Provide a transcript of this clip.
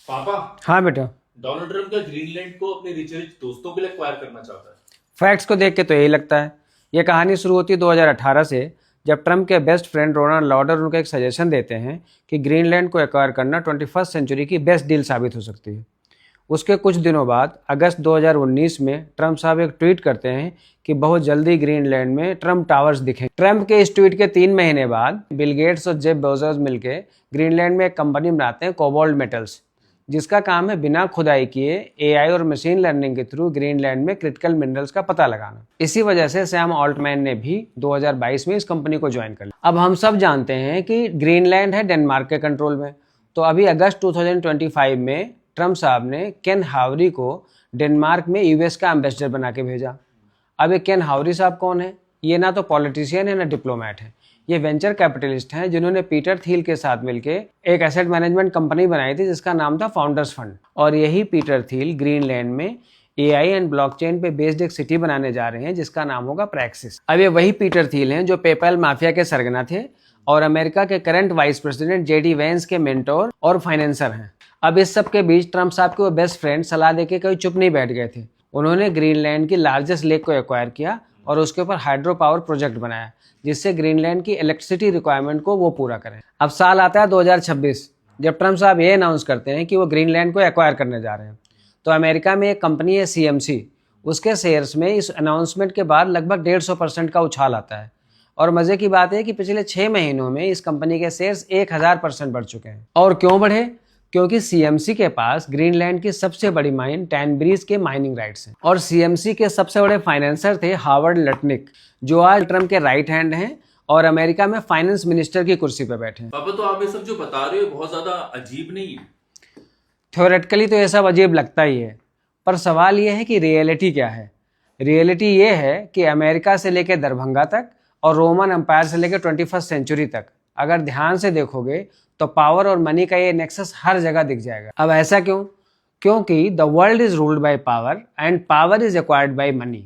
पापा, हाँ बेटा। डोनाल्ड ट्रम्प का ग्रीनलैंड को अपने रिच रिच दोस्तों के लिए एक्वायर करना चाहता है। फैक्ट्स को देख के तो यही लगता है। ये कहानी शुरू होती है 2018 से, जब ट्रम्प के बेस्ट फ्रेंड रोनाल्ड लॉडर उनको एक सजेशन देते हैं कि ग्रीनलैंड को एक्वायर करना 21st सेंचुरी की बेस्ट डील साबित हो सकती है। उसके कुछ दिनों बाद अगस्त 2019 में ट्रम्प साहब एक ट्वीट करते हैं कि बहुत जल्दी ग्रीनलैंड में ट्रम्प टावर्स दिखेंगे। ट्रम्प के इस ट्वीट के 3 महीने बाद बिल गेट्स और जेफ बेजोस मिलकर ग्रीनलैंड में एक कंपनी बनाते हैं कोबाल्ट मेटल्स, जिसका काम है बिना खुदाई किए एआई और मशीन लर्निंग के थ्रू ग्रीनलैंड में क्रिटिकल मिनरल्स का पता लगाना। इसी वजह से सैम ऑल्टमैन ने भी 2022 में इस कंपनी को ज्वाइन कर लिया। अब हम सब जानते हैं कि ग्रीनलैंड है डेनमार्क के कंट्रोल में। तो अभी अगस्त 2025 में ट्रम्प साहब ने केन हावरी को डेनमार्क में यूएस का एम्बेसडर बना के भेजा। अब ये केन हावरी साहब कौन है? ये ना तो पॉलिटिशियन है ना डिप्लोमेट है। ये वेंचर कैपिटलिस्ट हैं जिन्होंने पीटर थील के साथ मिलकर एक एसेट मैनेजमेंट कंपनी बनाई थी जिसका नाम था फाउंडर्स फंड। और यही पीटर थील ग्रीनलैंड में एआई एंड ब्लॉकचेन पे बेस्ड एक सिटी बनाने जा रहे हैं जिसका नाम होगा प्रैक्सिस। अब ये वही पीटर थील हैं जो पेपैल माफिया के सरगना थे और अमेरिका के current vice president JD Vance के मेंटोर और फाइनेंसर हैं। अब इस सब के बीच ट्रम्प साहब के वो बेस्ट फ्रेंड सलाह देके कहीं चुप नहीं बैठ गए थे। उन्होंने ग्रीनलैंड की लार्जेस्ट लेक को एक्वायर किया और उसके ऊपर हाइड्रो पावर प्रोजेक्ट बनाया जिससे ग्रीनलैंड की इलेक्ट्रिसिटी रिक्वायरमेंट को वो पूरा करें। अब साल आता है 2026, जब ट्रम्प साहब ये अनाउंस करते हैं कि वो ग्रीनलैंड को एक्वायर करने जा रहे हैं। तो अमेरिका में एक कंपनी है सीएमसी, उसके शेयर्स में इस अनाउंसमेंट के बाद लगभग 150% का उछाल आता है। और मजे की बात है कि पिछले 6 महीनों में इस कंपनी के शेयर्स 1000% बढ़ चुके हैं। और क्यों बढ़े? क्योंकि सीएमसी के पास ग्रीनलैंड की सबसे बड़ी माइन टैनब्रीज के माइनिंग राइट्स हैं। और सीएमसी के सबसे बड़े फाइनेंसर थे हावर्ड लटनिक, जो आज ट्रम्प के राइट हैंड हैं और अमेरिका में फाइनेंस मिनिस्टर की कुर्सी पर बैठे हैं। पापा, तो आप ये सब जो बता रहे हो बहुत ज्यादा अजीब नहीं है? थ्योरेटिकली तो ये सब अजीब लगता ही है, पर सवाल ये है कि रियलिटी क्या है। रियलिटी ये है कि अमेरिका से लेकर दरभंगा तक और रोमन एम्पायर से लेकर 21st सेंचुरी तक अगर ध्यान से देखोगे तो पावर और मनी का ये नेक्सस हर जगह दिख जाएगा। अब ऐसा क्यों? क्योंकि the world is ruled by power and power is acquired by money.